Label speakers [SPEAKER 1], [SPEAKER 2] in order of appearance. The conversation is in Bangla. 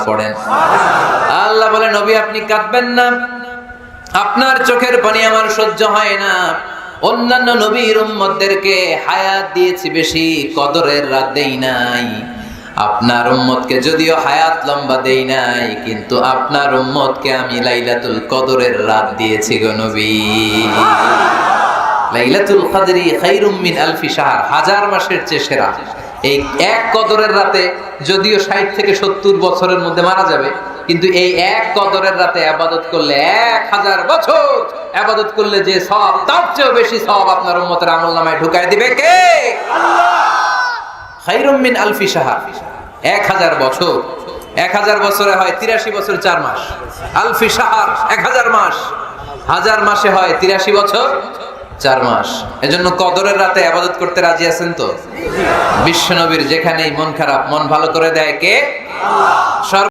[SPEAKER 1] পড়েন। আল্লাহ বলে, নবী আপনি কাঁদবেন না, আপনার চোখের পানি আমার সহ্য হয় না। অন্যান্য নবীর উম্মতদেরকে হায়াত দিয়েছি বেশি, কদরের রাত দেই নাই। আপনার উম্মতকে যদিও হায়াত লম্বা দেই নাই, কিন্তু আপনার উম্মতকে আমি লাইলাতুল কদরের রাত দিয়েছি গো নবী। লাইলাতুল কদরি খায়রুম মিন আলফি শাহর, হাজার মাসের চেয়ে সেরা। এই এক কদরের রাতে যদিও 60 থেকে 70 বছরের মধ্যে মারা যাবে, কিন্তু এই এক কদরের রাতে ইবাদত করলে 1000 বছর ইবাদত করলে যে সওয়াব, তার চেয়েও বেশি সওয়াব আপনার উম্মতের আমলনামায় ঢুকায় দিবে কে? আল্লাহ। খায়রুম মিন আলফি শাহর, 1000 বছর। 1000 বছরে হয় 83 বছর 4 মাস। আলফি শাহর 1000 মাস, 1000 মাসে হয় 83 বছর 4 মাস। এজন্য কদরের রাতে ইবাদত করতে রাজি আছেন তো? বিশ্বনবীর যেখানেই মন খারাপ, মন ভালো করে দেয় কে? আল্লাহ।